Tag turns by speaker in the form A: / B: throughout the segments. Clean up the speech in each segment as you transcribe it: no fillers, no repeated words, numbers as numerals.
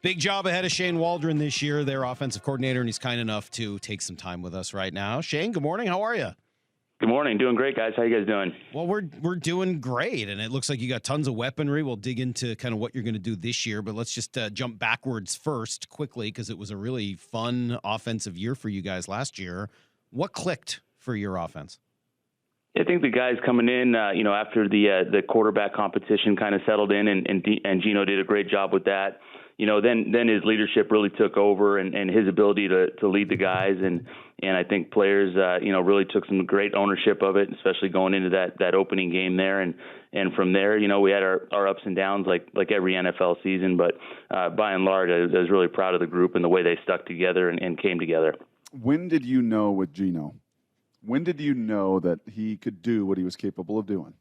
A: Big job ahead of Shane Waldron this year, their offensive coordinator, and he's kind enough to take some time with us right now. Shane, good morning. How are you?
B: Good morning. Doing great, guys. How you guys doing?
A: Well, we're doing great, and it looks like you got tons of weaponry. We'll dig into kind of what you're going to do this year, but let's just jump backwards first quickly because it was a really fun offensive year for you guys last year. What clicked for your offense?
B: I think the guys coming in, after the quarterback competition kind of settled in, and Gino did a great job with that. Then his leadership really took over, and his ability to lead the guys, and I think players, really took some great ownership of it, especially going into that opening game there, and from there, we had our ups and downs like every NFL season, but by and large, I was really proud of the group and the way they stuck together and came together.
C: When did you know with Gino? When did you know that he could do what he was capable of doing?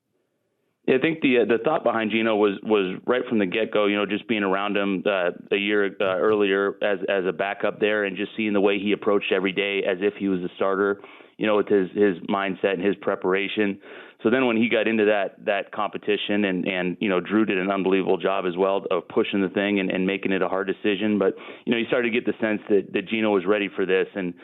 B: I think the thought behind Gino was right from the get-go, just being around him a year earlier as a backup there, and just seeing the way he approached every day as if he was a starter, with his mindset and his preparation. So then when he got into that competition and Drew did an unbelievable job as well of pushing the thing and making it a hard decision. But, you started to get the sense that Gino was ready for this. And,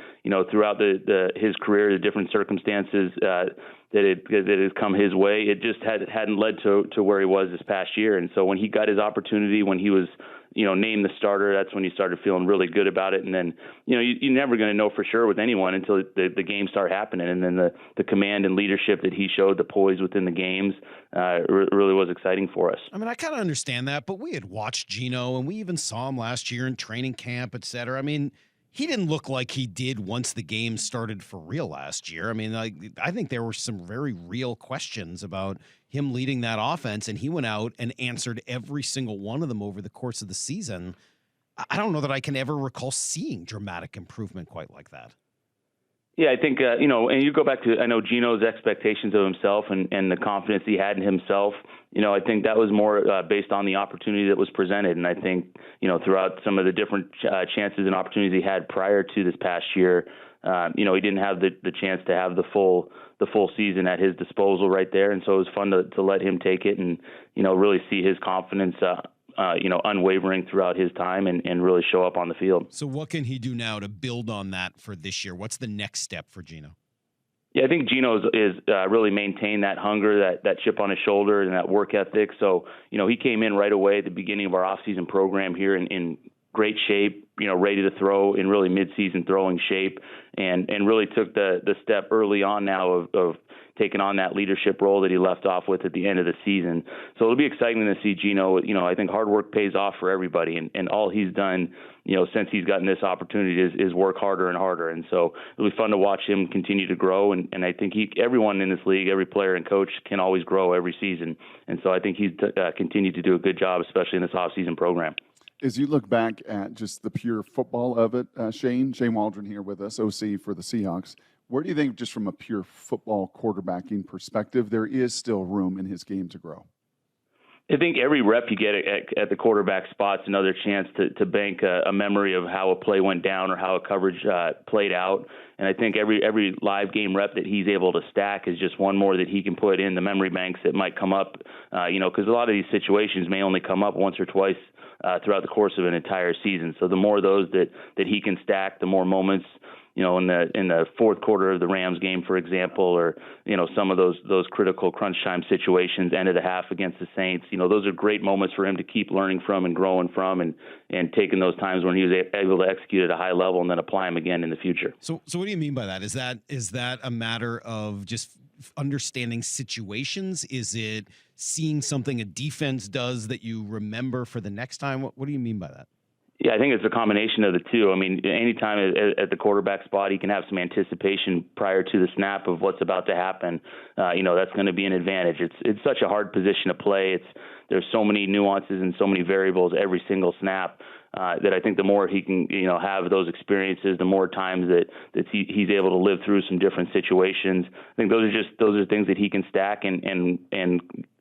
B: throughout his career, the different circumstances that has come his way, it just hadn't led to where he was this past year. And so when he got his opportunity, when he was named the starter, that's when you started feeling really good about it. And then, you're never going to know for sure with anyone until the games start happening. And then the command and leadership that he showed, the poise within the games, really was exciting for us.
A: I mean, I kind of understand that, but we had watched Gino, and we even saw him last year in training camp, et cetera. I mean, he didn't look like he did once the game started for real last year. I mean, I think there were some very real questions about him leading that offense, and he went out and answered every single one of them over the course of the season. I don't know that I can ever recall seeing dramatic improvement quite like that.
B: Yeah, I think, and you go back to, I know Gino's expectations of himself and the confidence he had in himself. I think that was more based on the opportunity that was presented. And I think, throughout some of the different chances and opportunities he had prior to this past year, he didn't have the chance to have the full season at his disposal right there. And so it was fun to let him take it and, really see his confidence, unwavering throughout his time and really show up on the field.
A: So what can he do now to build on that for this year? What's the next step for Gino?
B: Yeah, I think Gino is really maintained that hunger, that chip on his shoulder, and that work ethic. So, he came in right away at the beginning of our off-season program here in great shape, ready to throw, in really mid-season throwing shape, and really took the step early on now of taking on that leadership role that he left off with at the end of the season. So it'll be exciting to see Gino. I think hard work pays off for everybody, and all he's done, since he's gotten this opportunity is work harder and harder. And so it'll be fun to watch him continue to grow. And I think everyone in this league, every player and coach can always grow every season. And so I think he's continued to do a good job, especially in this off-season program.
C: As you look back at just the pure football of it, Shane Waldron here with us, OC for the Seahawks, where do you think, just from a pure football quarterbacking perspective, there is still room in his game to grow?
B: I think every rep you get at the quarterback spot's another chance to bank a memory of how a play went down or how a coverage played out. And I think every live game rep that he's able to stack is just one more that he can put in the memory banks that might come up, because a lot of these situations may only come up once or twice throughout the course of an entire season. So the more of those that he can stack, the more moments, in the fourth quarter of the Rams game, for example, or, some of those critical crunch time situations, end of the half against the Saints, those are great moments for him to keep learning from and growing from and taking those times when he was able to execute at a high level and then apply them again in the future.
A: So what do you mean by that? Is that a matter of just understanding situations? Is it seeing something a defense does that you remember for the next time? What do you mean by that?
B: Yeah, I think it's a combination of the two. I mean, anytime at the quarterback spot, he can have some anticipation prior to the snap of what's about to happen. That's going to be an advantage. It's such a hard position to play. There's so many nuances and so many variables every single snap that I think the more he can, have those experiences, the more times that he's able to live through some different situations. I think those are things that he can stack and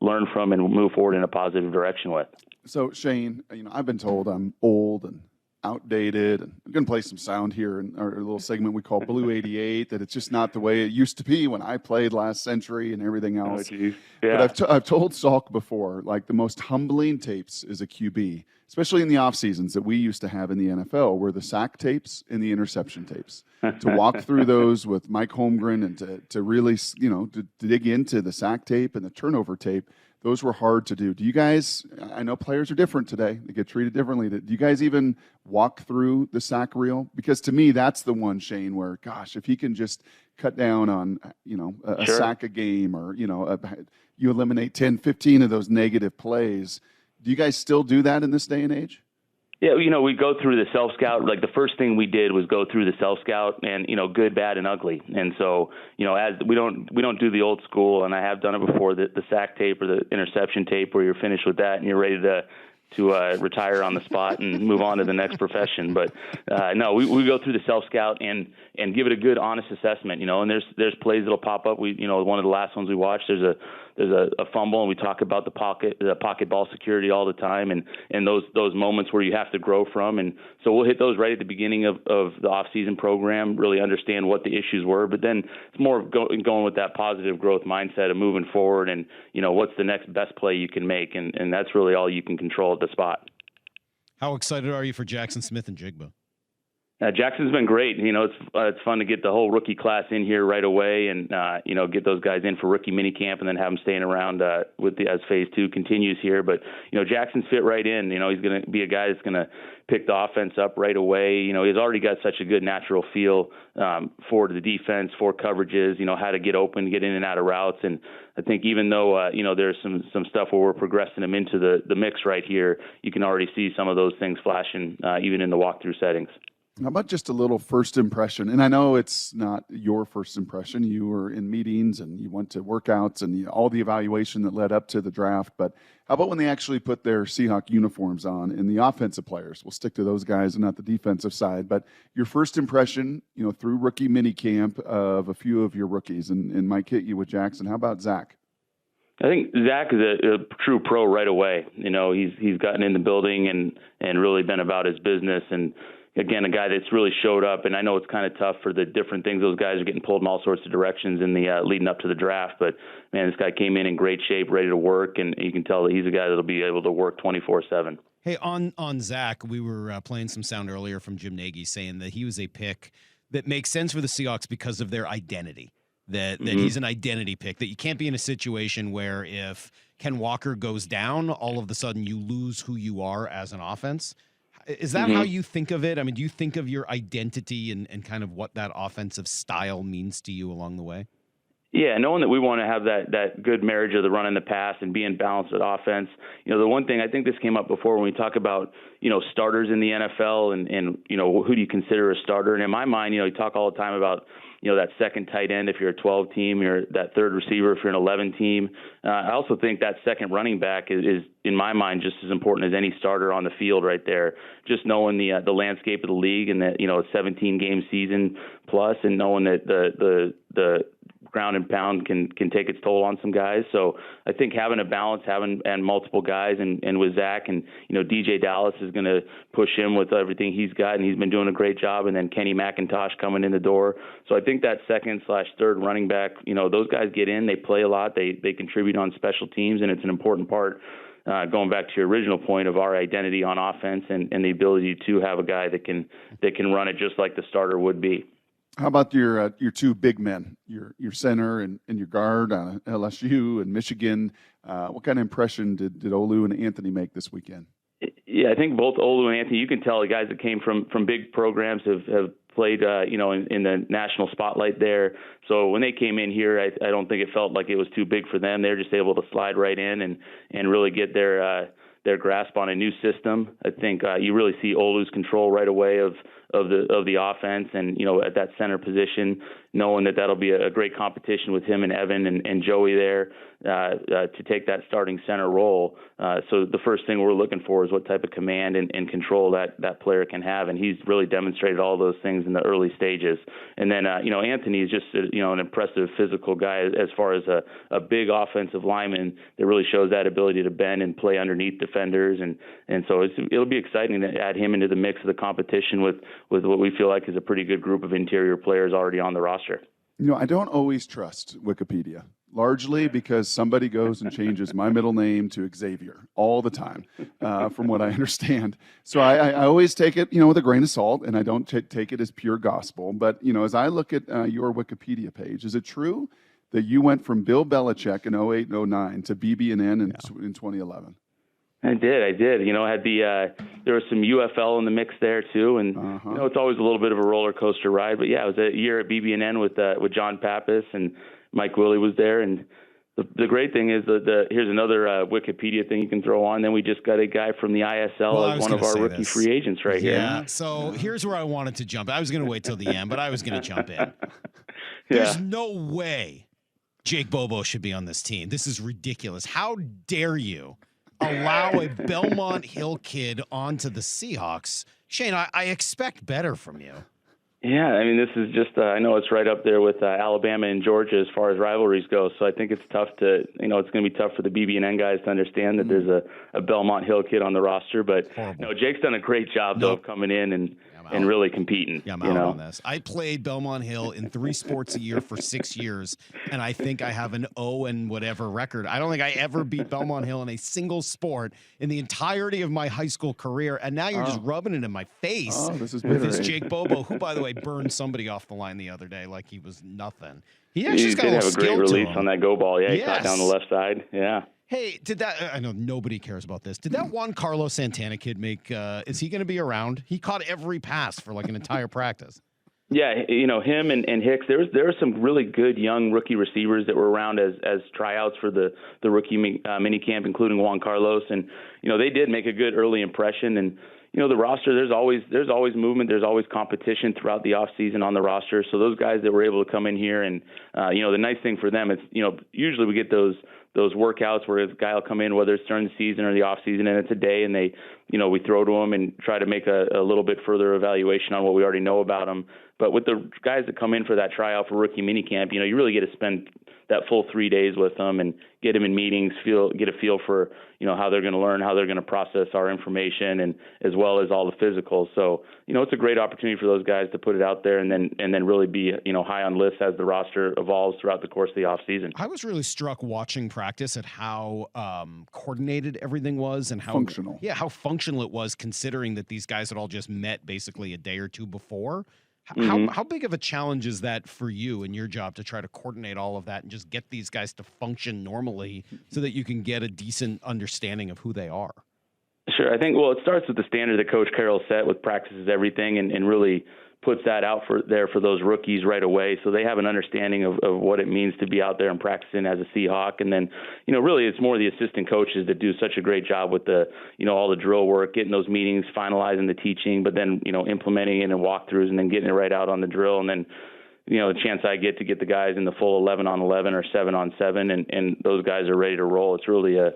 B: learn from and move forward in a positive direction with.
C: So, Shane, I've been told I'm old and outdated. And I'm going to play some sound here in our little segment we call Blue 88, that it's just not the way it used to be when I played last century and everything else.
B: Oh, geez. Yeah.
C: But I've told Salk before, like the most humbling tapes as a QB, especially in the off seasons that we used to have in the NFL, were the sack tapes and the interception tapes. To walk through those with Mike Holmgren and to really, to dig into the sack tape and the turnover tape, those were hard to do. Do you guys, I know players are different today, they get treated differently. Do you guys even walk through the sack reel? Because to me, that's the one, Shane, where, gosh, if he can just cut down on, a
B: Sure.
C: sack a game, or, you eliminate 10, 15 of those negative plays. Do you guys still do that in this day and age?
B: Yeah, we go through the self-scout. Like the first thing we did was go through the self-scout and, good, bad, and ugly. And so, as we don't do the old school, and I have done it before, the sack tape or the interception tape where you're finished with that and you're ready to retire on the spot and move on to the next profession. But no, we go through the self-scout and give it a good, honest assessment, and there's plays that'll pop up. One of the last ones we watched, there's a fumble, and we talk about the pocket ball security all the time, and those moments where you have to grow from. And so we'll hit those right at the beginning of the off-season program, really understand what the issues were. But then it's more of going with that positive growth mindset of moving forward and, what's the next best play you can make. And that's really all you can control at the spot.
A: How excited are you for Jackson Smith and Jigba?
B: Jackson's been great. It's fun to get the whole rookie class in here right away, and get those guys in for rookie minicamp, and then have them staying around as phase 2 continues here. But Jackson's fit right in. He's going to be a guy that's going to pick the offense up right away. He's already got such a good natural feel for the defense, for coverages. How to get open, get in and out of routes. And I think even though there's some stuff where we're progressing him into the mix right here, you can already see some of those things flashing even in the walkthrough settings.
C: How about just a little first impression? And I know it's not your first impression. You were in meetings and you went to workouts and all the evaluation that led up to the draft. But how about when they actually put their Seahawk uniforms on, and the offensive players? We'll stick to those guys and not the defensive side. But your first impression, through rookie minicamp of a few of your rookies, and Mike hit you with Jackson. How about Zach?
B: I think Zach is a true pro right away. He's gotten in the building and really been about his business, and again, a guy that's really showed up. And I know it's kind of tough for the different things. Those guys are getting pulled in all sorts of directions in the leading up to the draft. But, man, this guy came in great shape, ready to work, and you can tell that he's a guy that'll be able to work 24/7.
A: Hey, on Zach, we were playing some sound earlier from Jim Nagy saying that he was a pick that makes sense for the Seahawks because of their identity. That he's an identity pick, that you can't be in a situation where if Ken Walker goes down, all of a sudden you lose who you are as an offense. Is that how you think of it? I mean, do you think of your identity and kind of what that offensive style means to you along the way?
B: Yeah, knowing that we want to have that good marriage of the run and the pass and being balanced with offense. The one thing, I think this came up before when we talk about, starters in the NFL and who do you consider a starter? And in my mind, you talk all the time about, that second tight end if you're a 12 team, you're that third receiver if you're an 11 team. I also think that second running back is in my mind just as important as any starter on the field right there. Just knowing the landscape of the league and that a 17 game season plus, and knowing that the ground and pound can take its toll on some guys. So I think having a balance, and multiple guys, and with Zach and DJ Dallas is going to push him with everything he's got, and he's been doing a great job. And then Kenny McIntosh coming in the door. So I think that second/third running back, those guys get in, they play a lot, they contribute on special teams, and it's an important part. Going back to your original point of our identity on offense and the ability to have a guy that can run it just like the starter would be.
C: How about your two big men, your center and your guard on LSU and Michigan? What kind of impression did Olu and Anthony make this weekend?
B: Yeah, I think both Olu and Anthony, you can tell the guys that came from big programs have played, in the national spotlight there. So when they came in here, I don't think it felt like it was too big for them. They're just able to slide right in and really get their grasp on a new system. I think you really see Olu's control right away of the offense, and at that center position, knowing that that'll be a great competition with him and Evan and Joey there to take that starting center role. So the first thing we're looking for is what type of command and control that player can have, and he's really demonstrated all those things in the early stages. And then Anthony is just an impressive physical guy as far as a big offensive lineman that really shows that ability to bend and play underneath defenders, and so it'll be exciting to add him into the mix of the competition with what we feel like is a pretty good group of interior players already on the roster.
C: I don't always trust Wikipedia, largely because somebody goes and changes my middle name to Xavier all the time, from what I understand. So I always take it, with a grain of salt, and I don't take it as pure gospel. But, as I look at your Wikipedia page, is it true that you went from Bill Belichick in 08 and 09 to BB&N in 2011?
B: I did. Had there was some UFL in the mix there too, and it's always a little bit of a roller coaster ride. But yeah, it was a year at BB&N with John Pappas, and Mike Willie was there. And the great thing is that here's another Wikipedia thing you can throw on. Then we just got a guy from the ISL as one of our rookie free agents right here.
A: Yeah. So here's where I wanted to jump. I was going to wait till the end, but I was going to jump in. There's no way Jake Bobo should be on this team. This is ridiculous. How dare you allow a Belmont Hill kid onto the Seahawks? Shane, I expect better from you.
B: Yeah, this is just, I know it's right up there with Alabama and Georgia as far as rivalries go. So I think it's tough to, it's going to be tough for the BB&N guys to understand that there's a Belmont Hill kid on the roster. But, Jake's done a great job, though, of coming in and really competing.
A: Yeah, I'm out on this. I played Belmont Hill in 3 sports a year for 6 years, and I think I have an 0 and whatever record. I don't think I ever beat Belmont Hill in a single sport in the entirety of my high school career, and now you're just rubbing it in my face with this Jake Bobo, who, by the way, burned somebody off the line the other day like he was nothing. He actually
B: did have a great release on that go ball. Yeah, he caught down the left side. Yeah.
A: Hey, I know nobody cares about this. Did that Juan Carlos Santana kid is he going to be around? He caught every pass for like an entire practice.
B: Yeah, him and Hicks, there were some really good young rookie receivers that were around as tryouts for the rookie mini camp, including Juan Carlos. And, they did make a good early impression. And, the roster, there's always movement. There's always competition throughout the off season on the roster. So those guys that were able to come in here and, the nice thing for them is, usually we get those workouts where a guy will come in, whether it's during the season or the off season, and it's a day, and they, we throw to them and try to make a little bit further evaluation on what we already know about them. But with the guys that come in for that tryout for rookie minicamp, you really get to spend that full 3 days with them and get them in meetings, get a feel for, how they're going to learn, how they're going to process our information, and as well as all the physicals. So, it's a great opportunity for those guys to put it out there and then really be, high on lists as the roster evolves throughout the course of the off season.
A: I was really struck watching practice at how coordinated everything was and how
C: functional.
A: Yeah, how functional it was, considering that these guys had all just met basically a day or two before. How big of a challenge is that for you in your job to try to coordinate all of that and just get these guys to function normally so that you can get a decent understanding of who they are?
B: Sure. I think, it starts with the standard that Coach Carroll set with practices, everything, and really puts that out for those rookies right away, so they have an understanding of what it means to be out there and practicing as a Seahawk. And then, really it's more the assistant coaches that do such a great job with the, all the drill work, getting those meetings, finalizing the teaching, but then, implementing it in walkthroughs and then getting it right out on the drill. And then, the chance I get to get the guys in the full 11-on-11 or 7-on-7, and those guys are ready to roll. It's really a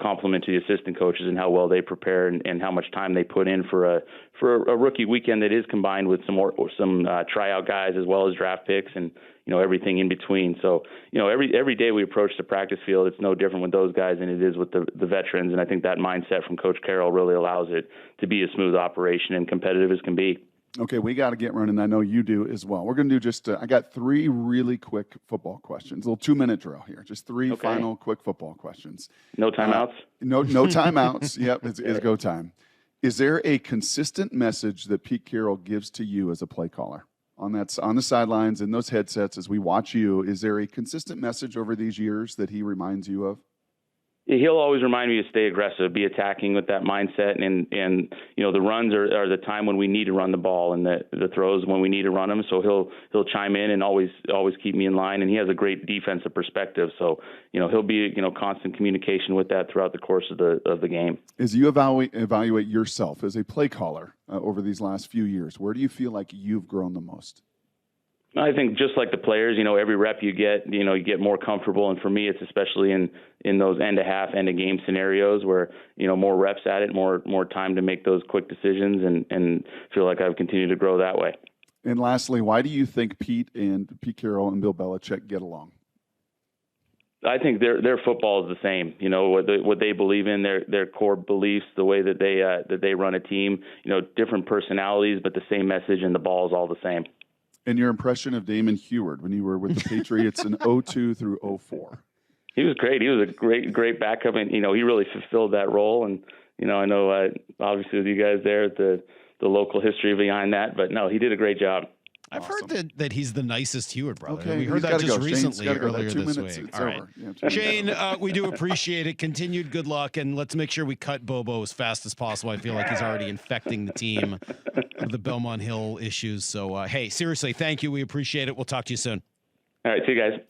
B: compliment to the assistant coaches and how well they prepare and how much time they put in for a rookie weekend that is combined with some tryout guys as well as draft picks and everything in between. So every day we approach the practice field, it's no different with those guys than it is with the veterans. And I think that mindset from Coach Carroll really allows it to be a smooth operation and competitive as can be.
C: Okay, we got to get running. I know you do as well. We're going to do just, I got 3 really quick football questions. A little 2-minute drill here. Just 3 final quick football questions.
B: No timeouts?
C: No timeouts. Yep, it's go time. Is there a consistent message that Pete Carroll gives to you as a play caller? On the sidelines, in those headsets, as we watch you, is there a consistent message over these years that he reminds you of?
B: He'll always remind me to stay aggressive, be attacking with that mindset, and the runs are the time when we need to run the ball, and the throws when we need to run them. So he'll chime in and always keep me in line, and he has a great defensive perspective. So he'll be constant communication with that throughout the course of the game.
C: As you evaluate yourself as a play caller over these last few years, where do you feel like you've grown the most?
B: I think just like the players, every rep you get, you get more comfortable. And for me, it's especially in those end of half, end of game scenarios where, more reps at it, more time to make those quick decisions, and feel like I've continued to grow that way.
C: And lastly, why do you think Pete Carroll and Bill Belichick get along?
B: I think their football is the same. What they believe in, their core beliefs, the way that they run a team. Different personalities, but the same message, and the ball is all the same.
C: And your impression of Damon Heward when you were with the Patriots in 02 through 04?
B: He was great. He was a great backup, and he really fulfilled that role. And I know obviously with you guys there, the local history behind that, but no, he did a great job.
A: I've heard that he's the nicest Heward brother.
C: Okay,
A: we heard that just recently
C: earlier
A: this
C: week.
A: All
C: All
A: right.
C: right. Yeah,
A: Shane, we do appreciate it. Continued good luck, and let's make sure we cut Bobo as fast as possible. I feel like he's already infecting the team with the Belmont Hill issues. So, hey, seriously, thank you. We appreciate it. We'll talk to you soon.
B: All right, see you guys.